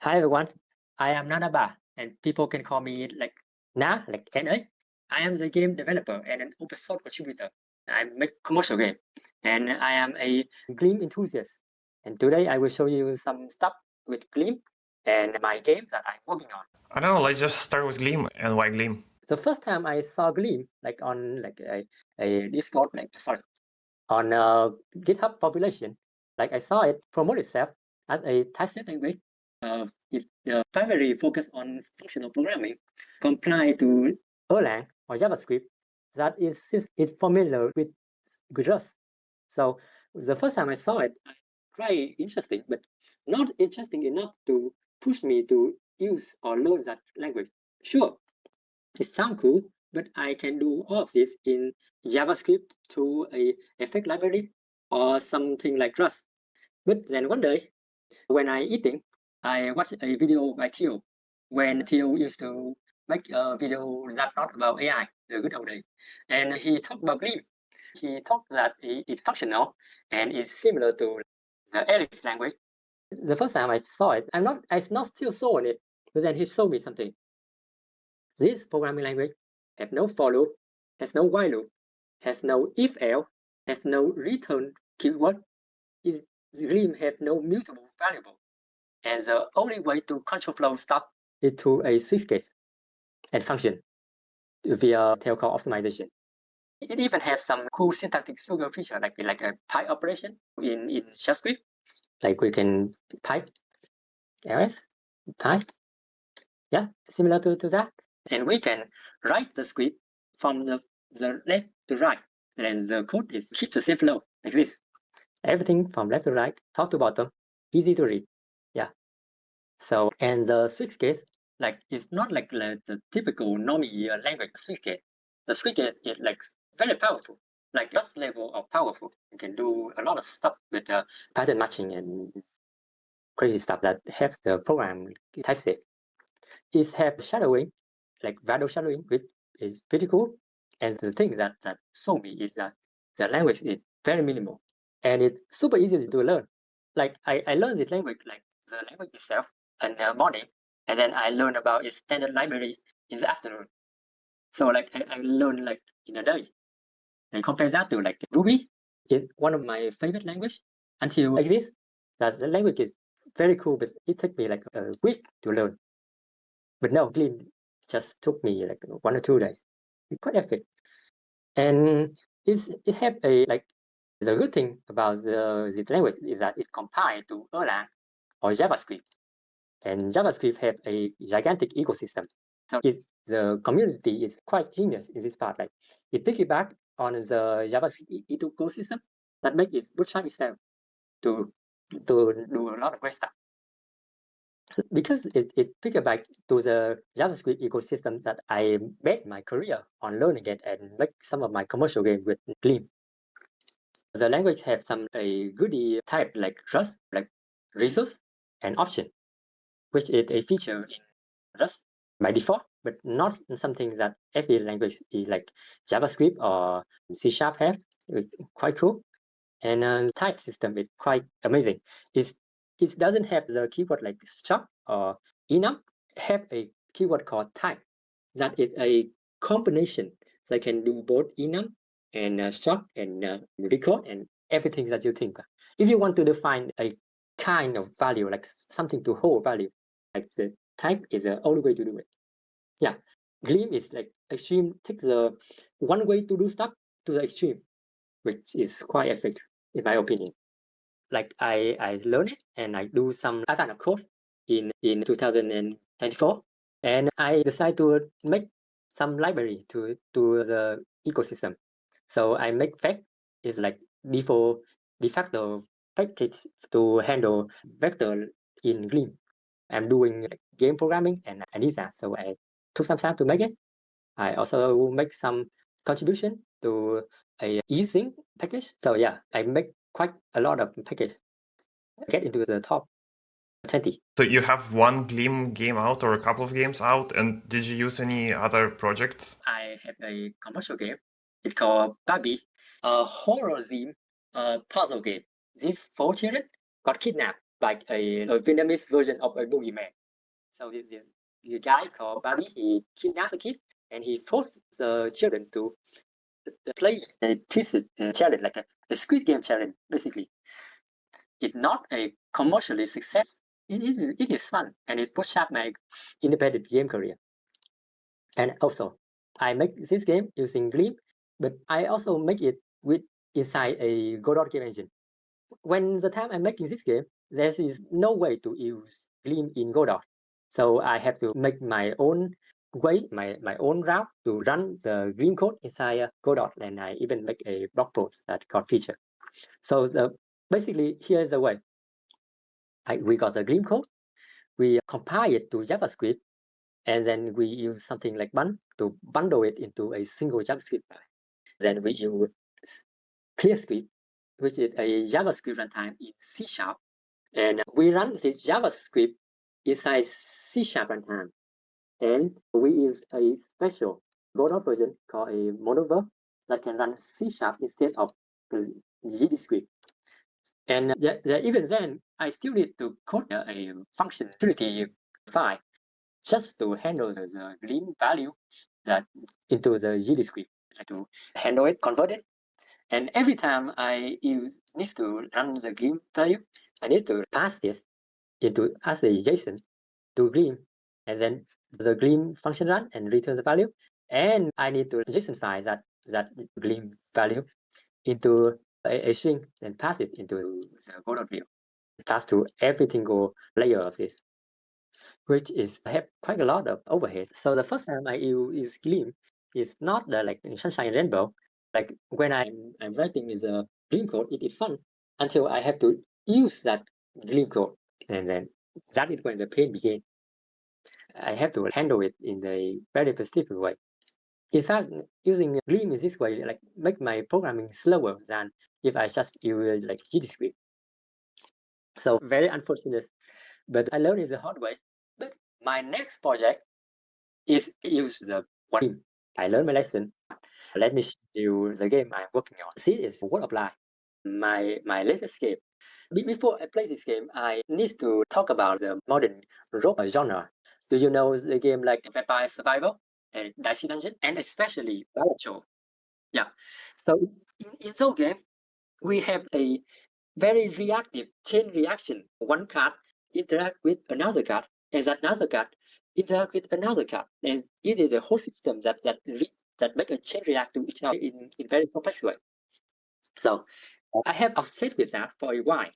Hi everyone, I am Nanaba, and people can call me like Na, like NA. I am the game developer and an open source contributor. I make commercial game, and I am a Gleam enthusiast. And today I will show you some stuff with Gleam and my games that I'm working on. I don't know, let's just start with Gleam. And why Gleam? The first time I saw Gleam, like on like a Discord, on GitHub population, like I saw it promote itself as a typeset language. It's primarily focused on functional programming, comply to Erlang or JavaScript that is familiar with Godot. So the first time I saw it, I quite interesting, but not interesting enough to push me to use or learn that language. Sure, it sounds cool, but I can do all of this in JavaScript through a effect library or something like Rust. But then one day, when I eating, I watched a video by Theo, when Theo used to make a video that not about AI, the good old days. And he talked about Gleam. He talked that it's functional and it's similar to the Alex language. The first time I saw it, I'm not still sold on it, but then he showed me something. This programming language has no for loop, has no while loop, has no if-else, has no return keyword. Gleam has no mutable variable. And the only way to control flow stuff is through a switch case and function via tail call optimization. It even has some cool syntactic sugar feature like a pipe operation in shell script. Like we can pipe ls, pipe, yeah, similar to that. And we can write the script from the left to right. And the code is keep the same flow like this. Everything from left to right, top to bottom, easy to read. Yeah. So, and the switch case, like it's not like the typical normal language switch case. The switch case is like very powerful, like just level of powerful. You can do a lot of stuff with pattern matching and crazy stuff that helps the program type safe. It has shadowing, like value shadowing, which is pretty cool. And the thing that showed me is that the language is very minimal and it's super easy to learn. Like I learned this language, like the language itself in the morning, and then I learned about its standard library in the afternoon. So like I learned like in a day. And compare that to like Ruby is one of my favorite language until like this. That the language is very cool, but it took me like a week to learn. But no, Gleam just took me like 1 or 2 days. It's quite epic. And it have a like the good thing about this language is that it compiled to Erlang or JavaScript. And JavaScript have a gigantic ecosystem. So the community is quite genius in this part. Like it piggyback on the JavaScript ecosystem that make it bootstrap itself to do a lot of great stuff. Because it piggyback to the JavaScript ecosystem that I made my career on learning it and make some of my commercial game with Gleam. The language have some a goodie type like Rust, like resource and option, which is a feature in Rust by default, but not something that every language is like JavaScript or C# have. It's quite cool. And type system is quite amazing. It doesn't have the keyword like struct or enum. Have a keyword called type that is a combination that can do both enum and struct and record and everything that you think. If you want to define a kind of value, like something to hold value, like the type is the only way to do it. Yeah, Gleam is like extreme. Take the one way to do stuff to the extreme, which is quite effective in my opinion. Like I learned it and I do some advanced code in 2024, and I decided to make some library to the ecosystem. So I make Vec is like de facto package to handle vector in Gleam. I'm doing like game programming and I need that, so I took some time to make it. I also make some contribution to a easing package. So yeah, I make quite a lot of package. Get into the top 20. So you have one Gleam game out or a couple of games out, and did you use any other projects? I have a commercial game. It's called Barbie, a horror theme puzzle game. These 4 children got kidnapped like a Vietnamese version of a boogeyman. So this guy called Bobby, he kidnaps the kid and he forced the children to play a twisted challenge, like a Squid Game challenge, basically. It's not a commercially success. It is fun and it push up my independent game career. And also, I make this game using Gleam, but I also make it with inside a Godot game engine. When the time I'm making this game, there is no way to use Gleam in Godot. So I have to make my own way, my own route to run the Gleam code inside Godot. And I even make a blog post that called feature. So basically, here's the way. We got the Gleam code, we compile it to JavaScript, and then we use something like bun to bundle it into a single JavaScript file. Then we use ClearScript, which is a JavaScript runtime in C#, and we run this JavaScript inside C# runtime. And we use a special Godot version called a monover that can run C# instead of the GD And even then, I still need to code a functionality file just to handle the Gleam value that into the GD script, to handle it, convert it. And every time I need to run the Gleam value, I need to pass this into as a JSON to Gleam, and then the Gleam function run and return the value. And I need to JSON file that Gleam value into a string and pass it into the Godot view. Pass to every single layer of this, which is have quite a lot of overhead. So the first time I use Gleam is not the like sunshine and rainbow. Like when I'm writing the Gleam code, it is fun until I have to use that Gleam code, and then that is when the pain begins. I have to handle it in a very specific way. In fact, using Gleam in this way, like make my programming slower than if I just use like GDScript. So very unfortunate, but I learned it the hard way. But my next project is use the Gleam. I learned my lesson. Let me show you the game I'm working on. This is World of Life, my latest game. Before I play this game, I need to talk about the modern rogue genre. Do you know the game like Vampire Survival and Dicey Dungeon, and especially Balacho? Yeah. So in those games, we have a very reactive chain reaction. One card interact with another card, and that another card interact with another card, and it is a whole system that make a chain react to each other in very complex way. So I have obsessed with that for a while.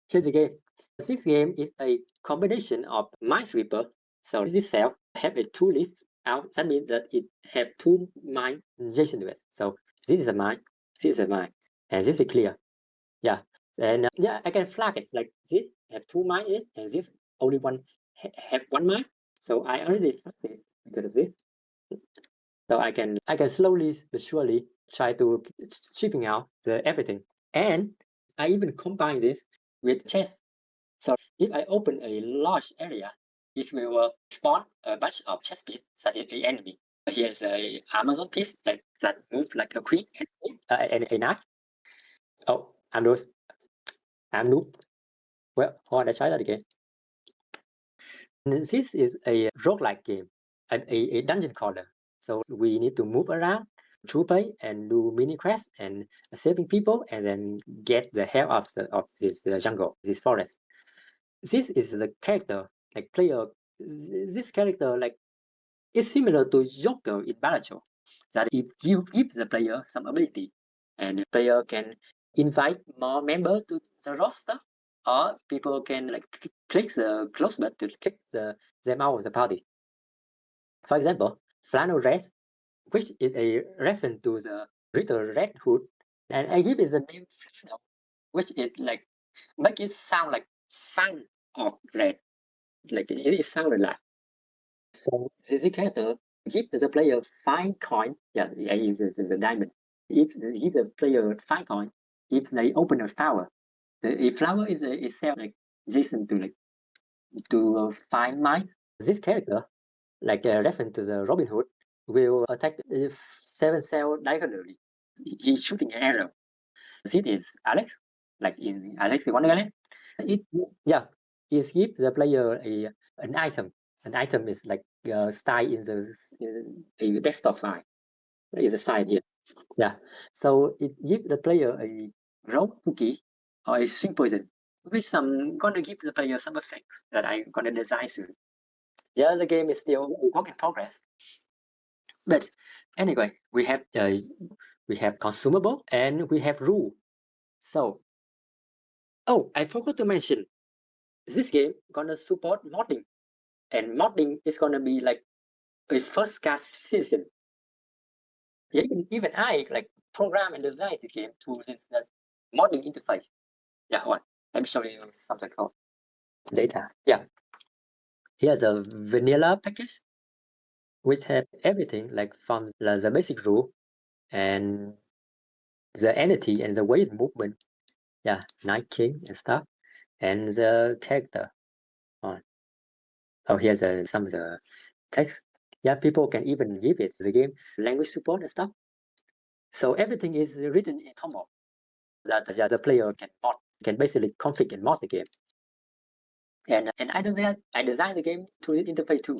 Here's the game. This game is a combination of Minesweeper. So this cell have a two leaf out. That means that it have two mine adjacent to it. So this is a mine, this is a mine, and this is clear. Yeah. And yeah, I can flag it like this have two mine in it, and this only one have one mine. So I already flagged this because of this. So I can slowly but surely try to stripping out the everything. And I even combine this with chess. So if I open a large area, it will spawn a bunch of chess pieces such as the enemy. Here's a Amazon piece that moves like a queen and a knight. Oh, I'm those. I'm noob. Well, hold on, let's try that again. And this is a roguelike game, a dungeon crawler. So we need to move around, through play, and do mini quests and saving people, and then get the hell of this jungle, this forest. This is the character, like player. This character, like, is similar to Joker in Balacho. That if you give the player some ability, and the player can invite more members to the roster, or people can like click the close button to kick them out of the party. For example, flannel dress, which is a reference to the Little Red Hood, and I give it the name flannel, which is like make it sound like fan of red, like it is sounded like. So the character give the player 5 coin. Yeah, it is the diamond. If give the player 5 coin, if they open a flower, the flower is itself like adjacent to like to find mine. This character, like a reference to the Robin Hood, will attack 7 cell diagonally. He's shooting an arrow. This is Alex, like in Alex in Wonderland. It gives the player an item. An item is like style in a desktop file. Is a side here. Yeah. So it gives the player a raw cookie or a string poison, which I'm gonna give the player some effects that I'm gonna design soon. Yeah, the game is still a work in progress. But anyway, we have consumable and we have rule. So, oh, I forgot to mention, this game gonna support modding, and modding is gonna be like a first class citizen. Yeah, even I like program and design the game to this modding interface. Yeah, what? Let me show you something called data. Yeah, here's a vanilla package which have everything like from the basic rule and the entity and the weight movement. Yeah, Night King and stuff, and the character. Oh, here's some of the text. Yeah, people can even give it the game language support and stuff. So everything is written in Toml that the player can basically configure and mod the game. And I designed the game to the interface too.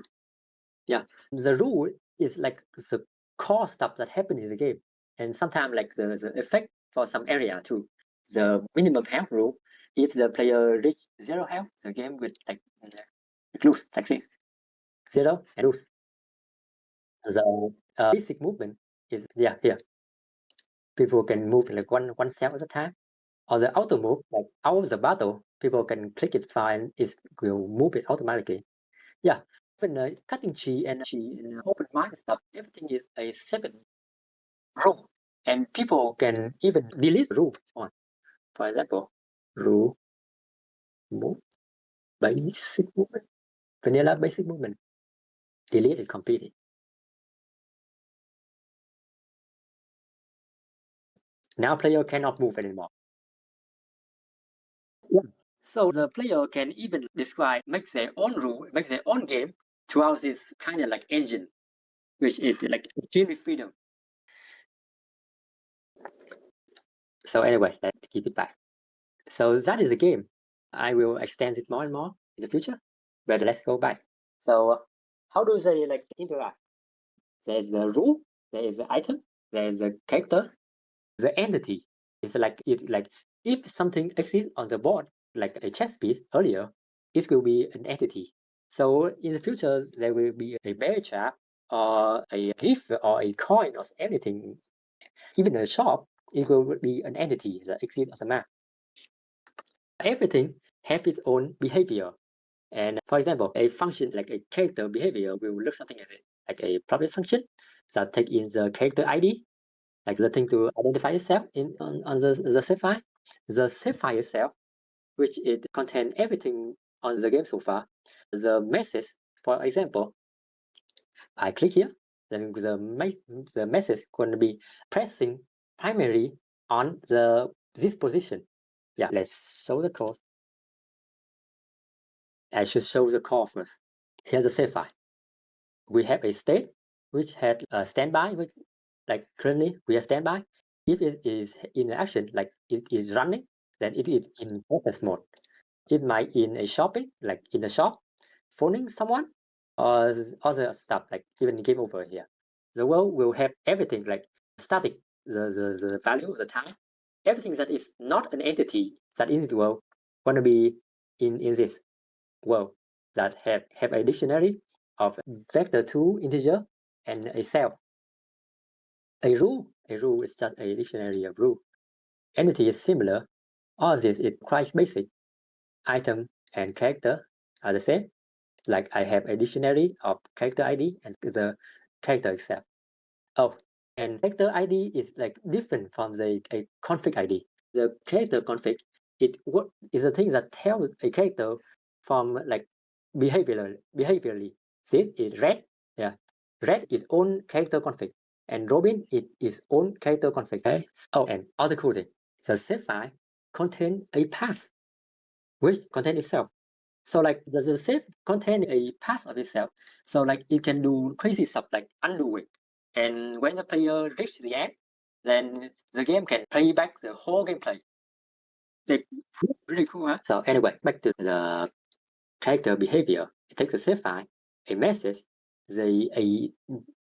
Yeah, the rule is like the core stuff that happen in the game, and sometimes like the effect for some area too. The minimum health rule, if the player reach 0 health, the game will like lose like this, 0 and lose. The basic movement is here. People can move like one cell at a time. Or the auto move, like out of the battle, people can click it fine, it will move it automatically. Yeah, even cutting tree and open mind stuff, everything is a 7 rule. And people can even delete rule on. For example, rule move basic movement, vanilla basic movement, delete it completely. Now player cannot move anymore. Yeah. So the player can even make their own rule, make their own game throughout this kind of like engine, which is like extremely freedom. So anyway, let's keep it back. So that is the game. I will extend it more and more in the future, but let's go back. So how do they like interact? There's the rule, there is the item, there is the character, the entity. It's like if something exists on the board, like a chess piece earlier, it will be an entity. So in the future, there will be a bear trap or a gift or a coin or anything, even a shop, it will be an entity that exists on the map. Everything have its own behavior. And for example, a function like a character behavior will look something like a private function that take in the character ID, like the thing to identify itself on the save file. The save file itself, which it contain everything on the game so far. The message, for example, I click here, then the message going to be pressing primarily on this position. Yeah, let's show the code. I should show the code first. Here's the save file. We have a state which had a standby, which like currently we are standby. If it is in action, like it is running, then it is in focus mode. It might in a shopping, like in the shop, phoning someone, or other stuff, like even game over here. The world will have everything like static, the value, the time, everything that is not an entity that is the world gonna be in this world that have a dictionary of vector2 integer and a cell. A rule is just a dictionary of rule. Entity is similar. All this is quite basic. Item and character are the same. Like I have a dictionary of character ID and the character itself. Oh, and character ID is like different from a config ID. The character config, what is a thing that tells a character from like behaviorally. This is red, yeah. Red is own character config, and Robin is its own character config. Okay. Oh, and other cool thing. The save file contain a path which contain itself. So like the save contain a path of itself. So like it can do crazy stuff like undo it. And when the player reach the end, then the game can play back the whole gameplay. like really cool, huh? So anyway, back to the character behavior. It takes a save file, a message, a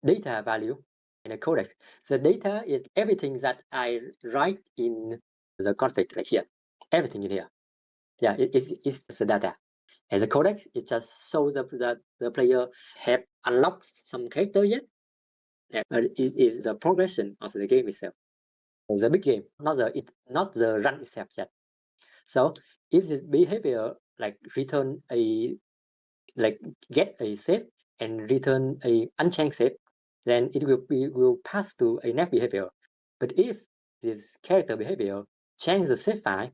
data value, and a codec. The data is everything that I write in the config, like here, everything in here. Yeah, it's the data. And the codec, it just shows up that the player have unlocked some character yet. Yeah, but it is the progression of the game itself. The big game, not the run itself yet. So if this behavior like return a like get a save and return a unchanged save, then it will pass to a next behavior. But if this character behavior change the save file,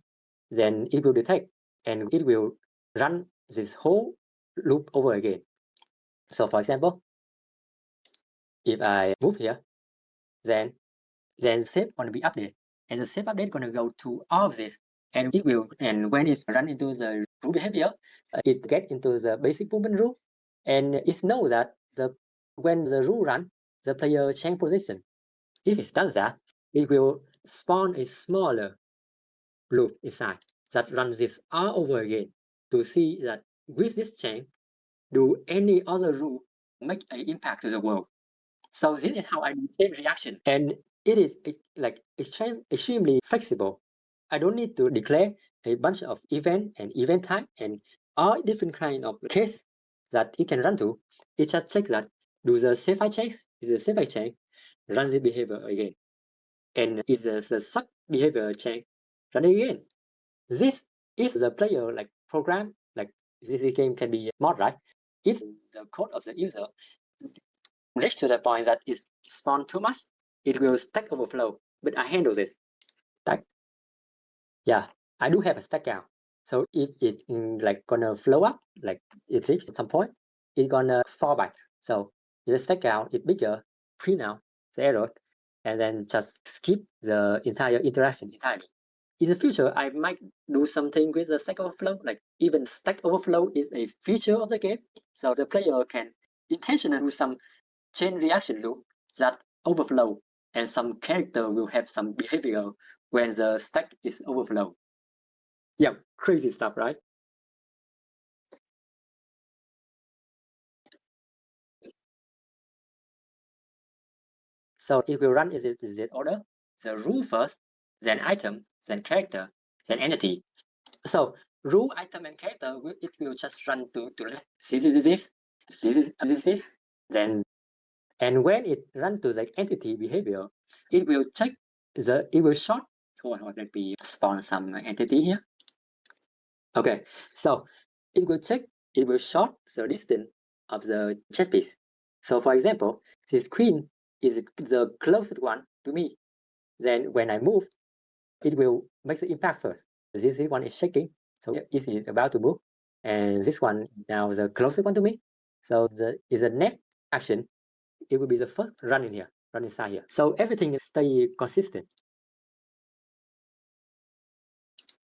then it will detect and it will run this whole loop over again. So for example, if I move here, then save gonna be updated, and the save update gonna go to all of this, and it will, and when it's run into the rule behavior, it get into the basic movement rule, and it knows that when the rule run, the player change position. If it does that, it will spawn a smaller loop inside that runs this all over again to see that with this change, do any other rule make an impact to the world. So this is how I do chain reaction, and it is like extremely flexible. I don't need to declare a bunch of event and event type and all different kind of case that it can run to. It just checks that do the save file checks, is the save file check, run the behavior again, and if there's a sub behavior check, run it again. This is the player like program, like this game can be mod, right? If the code of the user reach to the point that it spawn too much, it will stack overflow. But I handle this. Stack. Yeah, I do have a stack count. So if it like gonna flow up, like it reaches at some point, it's gonna fall back. So if the stack count is bigger, print out the error, and then just skip the entire interaction entirely. In the future, I might do something with the stack overflow, like even stack overflow is a feature of the game. So the player can intentionally do some chain reaction loop that overflow, and some character will have some behavior when the stack is overflow. Yeah, crazy stuff, right? So it will run in this order: the rule first, then item, then character, then entity. So rule, item, and character, it will just run to this, then, and when it runs to the entity behavior, it will check it will short. Hold on, let me spawn some entity here. Okay, so it will check, it will short the distance of the chess piece. So for example, this queen is the closest one to me. Then when I move, it will make the impact first. This one is shaking, so it is about to move. And this one now the closest one to me. So the is a next action. It will be the first run in here, run inside here. So everything stay consistent.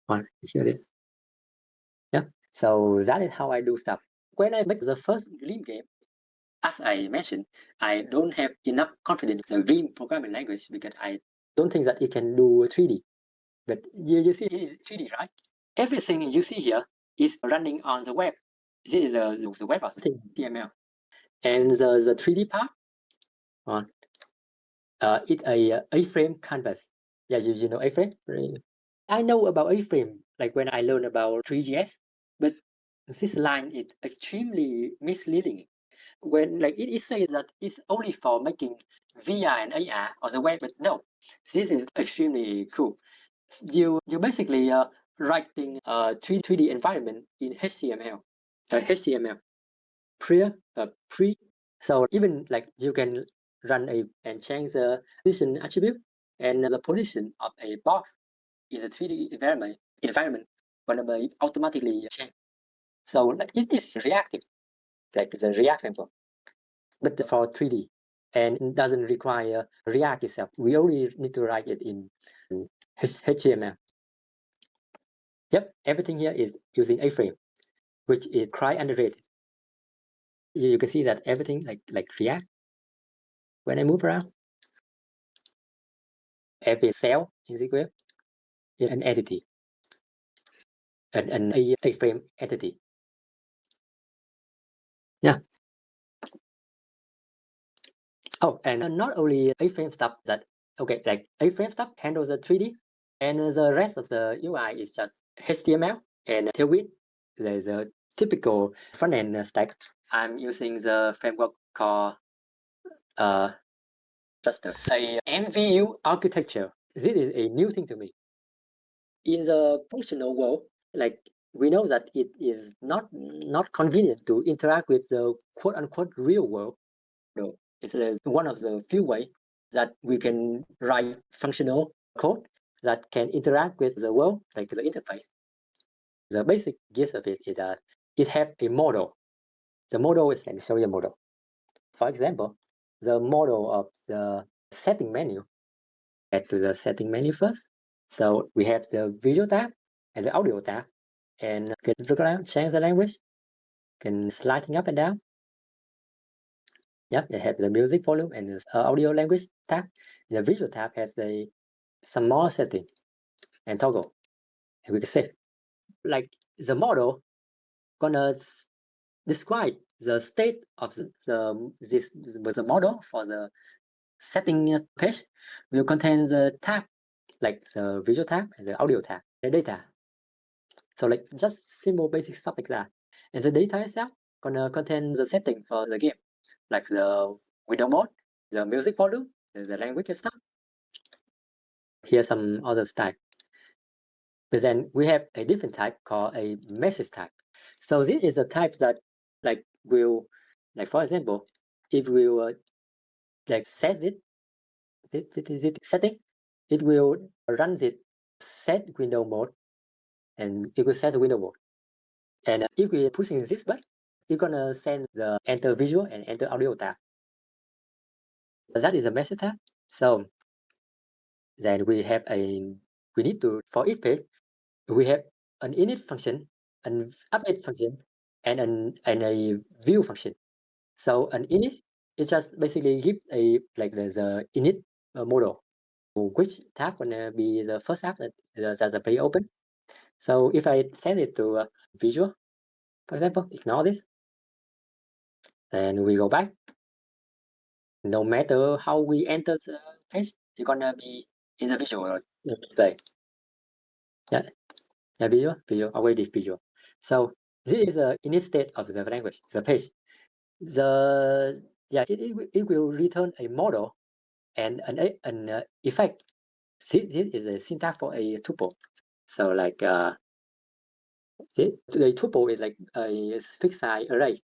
On here, yeah. So that is how I do stuff. When I make the first Gleam game, as I mentioned, I don't have enough confidence in the Gleam programming language because I don't think that it can do 3D. But you see, it is 3D, right? Everything you see here is running on the web. This is the web of HTML. And the 3D part on it's a A-frame canvas. Yeah, you know A-frame? I know about A-frame like when I learned about 3GS, but this line is extremely misleading. When like it says that it's only for making VR and AR on the web, but no, this is extremely cool. You basically writing a 3D environment in HTML, HTML pre. So even like you can run a and change the position attribute and the position of a box in the 3D environment gonna be automatically change. So like it is reactive, like the React framework, but for 3D, and it doesn't require React itself. We only need to write it in HTML. Yep, everything here is using A-frame, which is quite underrated. You can see that everything like React. When I move around, every cell in the web is an entity. an A-frame entity. Yeah. Oh, and not only A-frame stuff that, okay, like A-frame stuff handles the 3D, and the rest of the UI is just HTML and Tailwind. There's a typical front-end stack. I'm using the framework called Lustre, a MVU architecture. This is a new thing to me. In the functional world, like we know that it is not convenient to interact with the quote-unquote real world. No, it's one of the few ways that we can write functional code that can interact with the world, like the interface. The basic gist of it is that it has a model. The model is, let me show you a model. For example, the model of the setting menu. Head to the setting menu first. So we have the visual tab and the audio tab, and can look around, change the language, can sliding up and down. Yep, they have the music volume and the audio language tab. The visual tab has some more setting and toggle, and we can save. Like the model gonna describe the state of the model for the setting page will contain the tab, like the visual tab and the audio tab, the data. So like just simple basic stuff like that. And the data itself gonna contain the setting for the game, like the window mode, the music volume, the language and stuff. Here's some other type. But then we have a different type called a message type. So this is a type that like will, like for example, if we like set it, setting, it will run it set window mode, and it will set the window mode. And if we're pushing this button, it's gonna send the enter visual and enter audio tab. That is a message tab. So then we need to, for each page, we have an init function, an update function, and a view function. So an init is just basically give the init model, which tab gonna be the first tab that the page open. So if I send it to visual, for example, ignore this. Then we go back. No matter how we enter the page, it's gonna be in the visual display. Yeah, yeah, visual, already visual. So this is the init state of the language, the page. It will return a model and an effect. This is a syntax for a tuple. So like the tuple is like a fixed size array.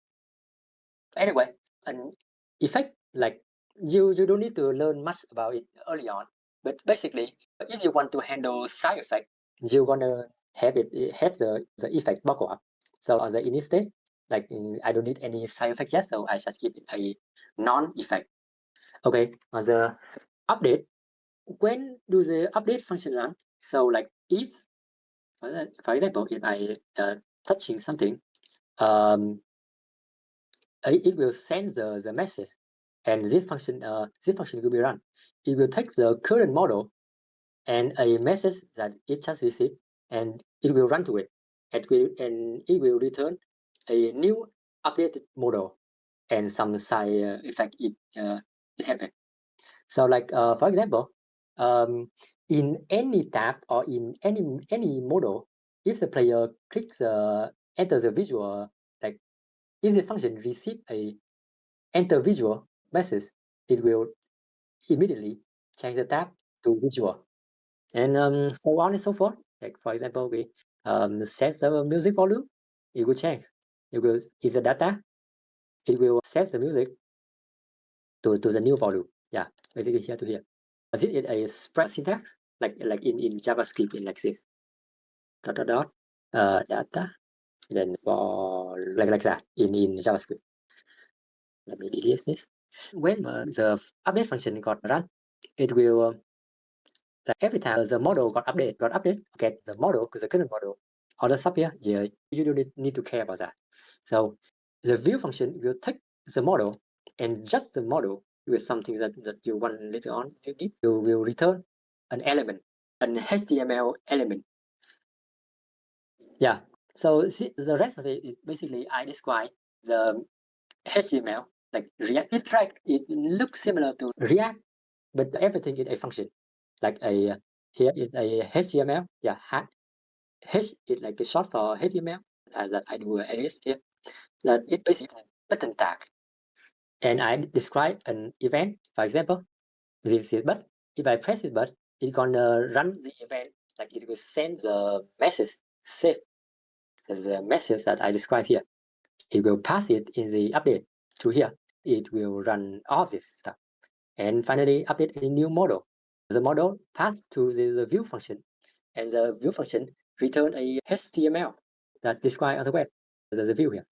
Anyway, an effect, like you don't need to learn much about it early on, but basically if you want to handle side effect, you're gonna have the effect buckle up. So on the init state, like I don't need any side effect yet, so I just give it a non-effect. Okay, on the update, when do the update function run? So like if, for example, if I touching something, it will send the message, and this function will be run. It will take the current model and a message that it just received, and it will run to it, and it will return a new updated model and some side effect it happened. So like for example, in any tab or in any model, if the player clicks enter the visual, like if the function receive a enter visual message, it will immediately change the tab to visual, and so on and so forth. Like for example, we set the music volume, it will change. It will, if the data, it will set the music to the new volume. Yeah, basically here to here. This is a spread syntax, like in JavaScript, in like this. Dot dot dot data. Then for like that in JavaScript. Let me delete this. When the update function got run, it will like every time the model got update, okay, the model, the current model, all the stuff here, yeah, you don't need to care about that. So the view function will take the model and just the model with something that you want later on to give, you will return an element, an HTML element. Yeah. So the rest of it is basically I describe the HTML like React. It looks similar to React, but everything is a function. Like here is a HTML. Yeah, H is like a short for HTML. That I do edit here. That it basically button tag, and I describe an event. For example, this is but if I press this button, it's gonna run the event. Like it will send the message save the message that I describe here. It will pass it in the update to here. It will run all this stuff. And finally, update a new model. The model passed to the view function, and the view function return a HTML that describes the web, the view here.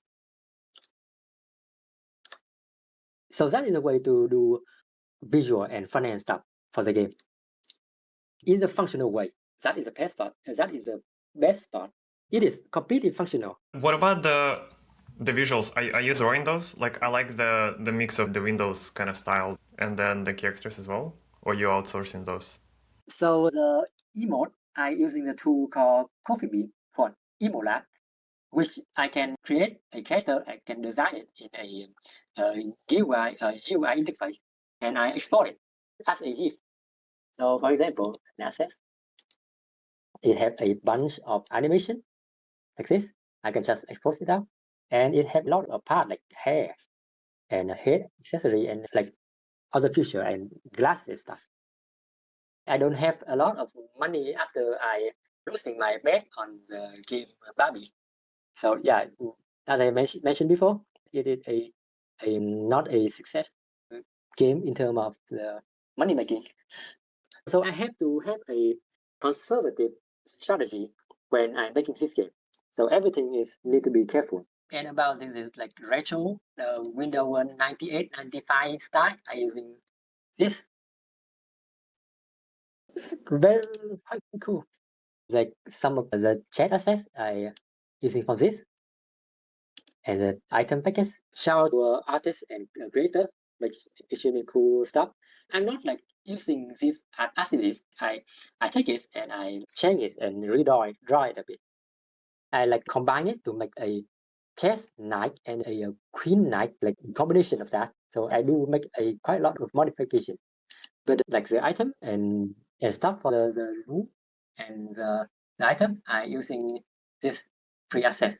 So that is a way to do visual and front-end stuff for the game. In the functional way, that is the best part. That is the best part. It is completely functional. What about the visuals? Are you drawing those? Like, I like the mix of the Windows kind of style and then the characters as well. Or you outsourcing those? So the emote, I using the tool called Coffee Bean for Emolat, which I can create a character. I can design it in a GUI interface, and I export it as a GIF. So for example, an asset, it have a bunch of animation like this. I can just export it out, and it have a lot of part like hair and head accessory and like other feature and glasses stuff. I don't have a lot of money after I losing my bet on the game Barbie. So yeah, as I mentioned before, it is a not a success game in terms of the money making. So I have to have a conservative strategy when I'm making this game. So everything is need to be careful. And about this is like retro, the Windows 98, 95 style. I using this very quite cool. Like some of the chat assets I using from this as an item package. Shout out to artists and creator, makes extremely cool stuff. I'm not like using this as it is. I take it and I change it and draw it a bit. I like combine it to make a chess knight and a queen knight, like combination of that. So I do make a quite a lot of modification. But like the item and stuff for the room and the item, I using this free access,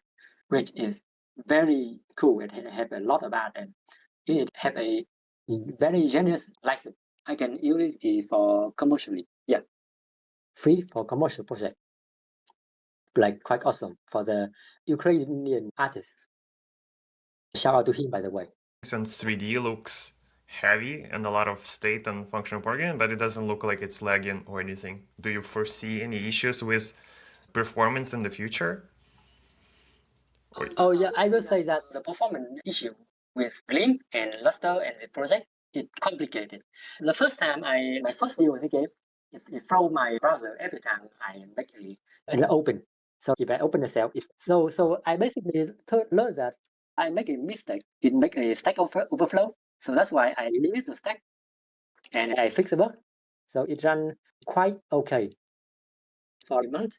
which is very cool. It have a lot of art and it have a very generous license. I can use it for commercially. Yeah, free for commercial project. Like quite awesome for the Ukrainian artist. Shout out to him, by the way. And 3D looks heavy and a lot of state and functional programming, but it doesn't look like it's lagging or anything. Do you foresee any issues with performance in the future? Oh yeah, I will say that the performance issue with Gleam and Lustre and the project is complicated. The first time my first view of the game, it throw my browser every time I make an open. So if I open the cell, so I basically learned that I make a mistake. It make a stack overflow. So that's why I limit the stack and I fix the bug. So it ran quite okay for a month.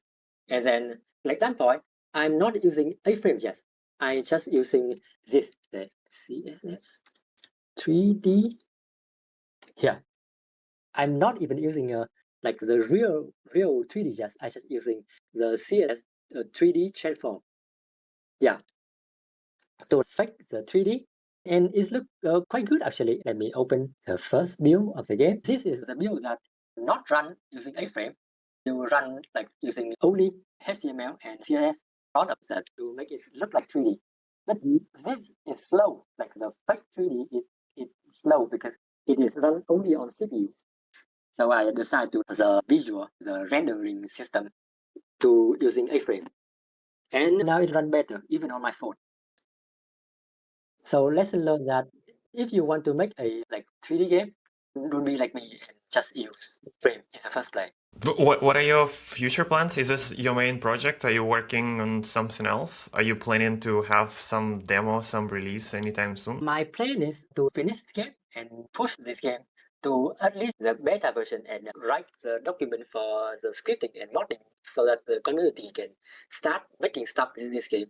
And then like that point, I'm not using A-frame yet. I just using this, the CSS 3D here. I'm not even using like the real 3D yet. I just using the CSS 3D transform. Yeah, to affect the 3D. And it look quite good actually. Let me open the first build of the game. This is the build that not run using A-frame. You run like using only HTML and CSS products that to make it look like 3D. But this is slow. Like the fake 3D, it's slow because it is run only on CPU. So I decided to the visual, the rendering system to using A-frame. And now it runs better, even on my phone. So lesson learned that if you want to make a like 3D game, don't be like me and just use frame in the first place. What are your future plans? Is this your main project? Are you working on something else? Are you planning to have some demo, some release anytime soon? My plan is to finish this game and push this game to at least the beta version and write the document for the scripting and modding so that the community can start making stuff in this game.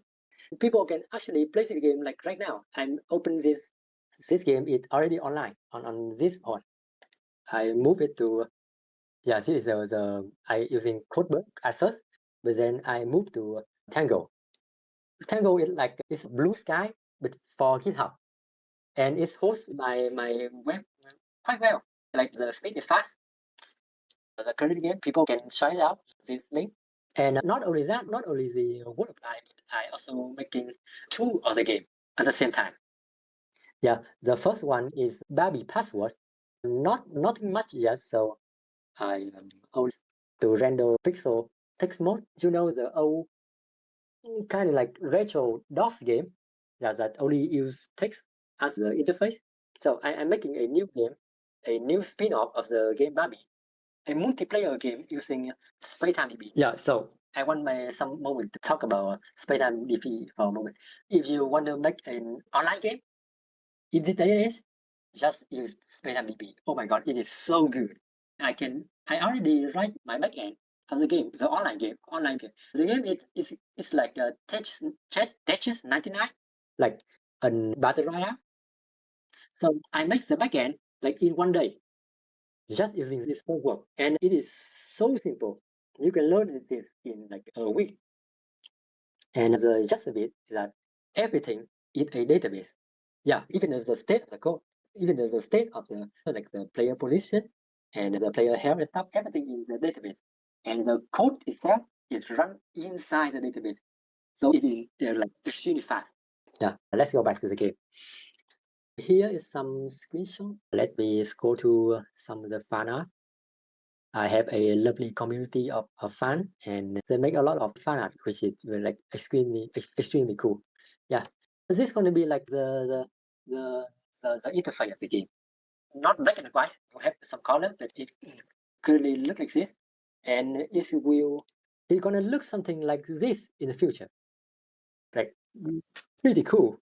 People can actually play the game like right now. I'm open this game is already online on this point. I move it to this is the I using Codebook at first, but then I moved to Tango. Tango is like it's blue sky but for GitHub, and it hosts my web quite well. Like the speed is fast. The current game people can try it out this link. And not only that, not only the word apply, but I also making two of the game at the same time. Yeah, the first one is Barbie password. Nothing much yet, so I only to render pixel text mode. You know the old kind of like retro DOS game that only use text as the interface. So I'm making a new game, a new spin-off of the game Barbie, a multiplayer game using Spacetime DB. Yeah, so I want some moment to talk about Spacetime DB for a moment. If you want to make an online game, in this day and age, just use Spacetime DB. Oh my god, it is so good. I already write my backend for the game, the online game. The game is like a Tetris 99, like a battle royale. So I make the backend like in one day, just using this framework, and it is so simple. You can learn this in like a week. And the just a bit is that everything is a database. Yeah, even the state of the code, even the state of the like the player position and the player health and stuff, everything in the database. And the code itself is run inside the database. So it is like extremely fast. Yeah, let's go back to the game. Here is some screenshot. Let me scroll to some of the fan art. I have a lovely community of fans, and they make a lot of fan art, which is like extremely cool. Yeah, this is going to be like the interface of the game. Not black and white. You have some color, but it clearly look like this, and it's going to look something like this in the future. Like pretty cool.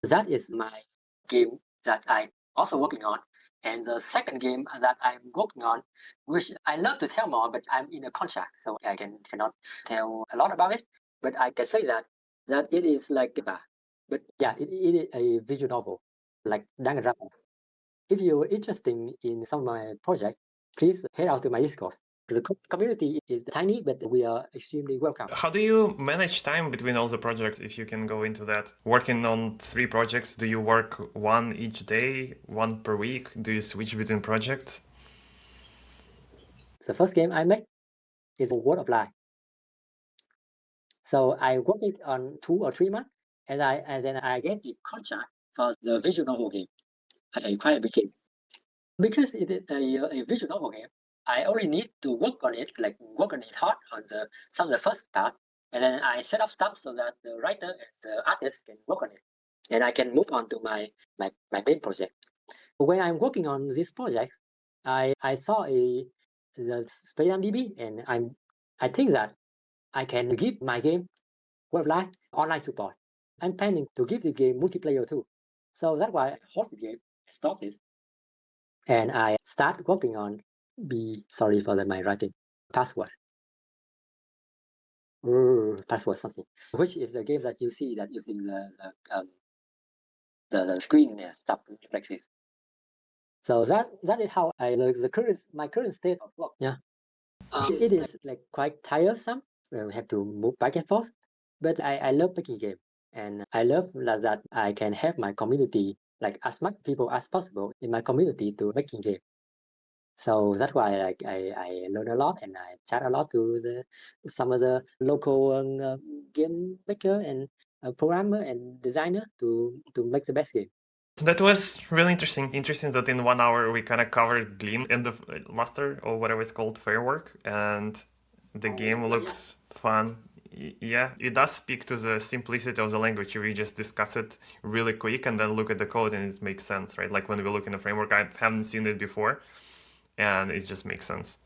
That is my game that I'm also working on. And the second game that I'm working on, which I love to tell more, but I'm in a contract, so I cannot tell a lot about it. But I can say that it is like but yeah, it is a visual novel, like Danganronpa. If you're interested in some of my project, please head out to my Discord. The community is tiny, but we are extremely welcome. How do you manage time between all the projects, if you can go into that? Working on 3 projects, do you work one each day, one per week? Do you switch between projects? The first game I make is Word of Life. So I worked it on 2 or 3 months, and then I get a contract for the visual novel game. I quite a big game. Because it is a visual novel game, I only need to work on it, like work on it hard on some of the first part, and then I set up stuff so that the writer and the artist can work on it, and I can move on to my main project. When I'm working on this project, I saw the Space DB, and I think that I can give my game Word of Life online support. I'm planning to give this game multiplayer too. So that's why I host the game, I start this, and I start working on sorry for my writing, password. Password something, which is the game that you see that using the screen and stuff like this. So that is how my current state of work. Yeah, it is like quite tiresome. We have to move back and forth, but I love making game, and I love that I can have my community, like as much people as possible in my community to making game. So that's why like I learn a lot, and I chat a lot to some of the local game maker and programmer and designer to make the best game. That was really interesting. Interesting that in 1 hour we kind of covered Gleam and the Lustre, or whatever it's called, framework, and the game looks fun. Yeah, it does speak to the simplicity of the language. We just discuss it really quick and then look at the code and it makes sense, right? Like when we look in the framework, I haven't seen it before, and it just makes sense.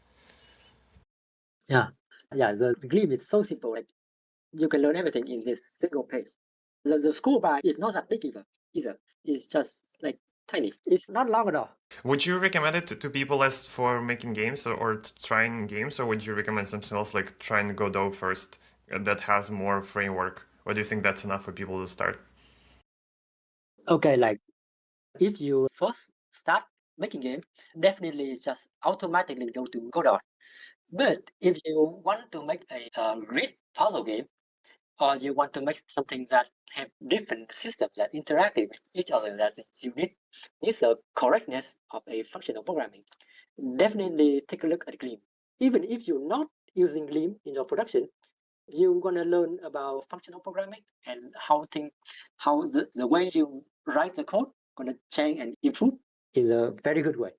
Yeah, the Gleam is so simple. Like you can learn everything in this single page. The school bar is not that big either. It's just like tiny. It's not long at all. Would you recommend it to people as for making games or trying games, or would you recommend something else like trying Godot first that has more framework? Or do you think that's enough for people to start? Okay, like if you first start making game, definitely just automatically go to Godot. But if you want to make a great puzzle game, or you want to make something that have different systems that interacting with each other, that is unique, needs the correctness of a functional programming, definitely take a look at Gleam. Even if you're not using Gleam in your production, you're gonna learn about functional programming and how the way you write the code gonna change and improve in a very good way.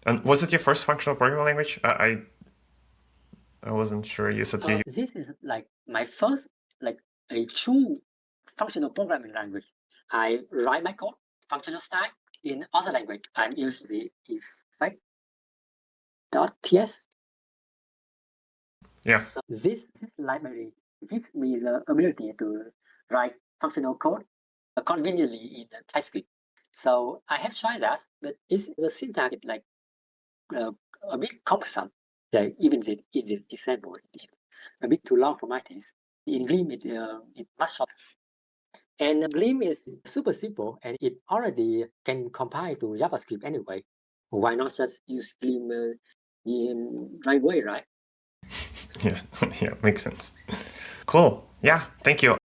And was it your first functional programming language? I wasn't sure. You said you. This is like my first like a true functional programming language. I write my code functional style in other language and use the effect.ts. Yeah. So this library gives me the ability to write functional code conveniently in TypeScript. So I have tried that, but the syntax is like uh, a bit cumbersome. Yeah, even in this example, it's a bit too long for my taste. In Gleam, it's much shorter. And Gleam is super simple, and it already can compile to JavaScript anyway. Why not just use Gleam in right way, right? Yeah, yeah, makes sense. Cool. Yeah, thank you.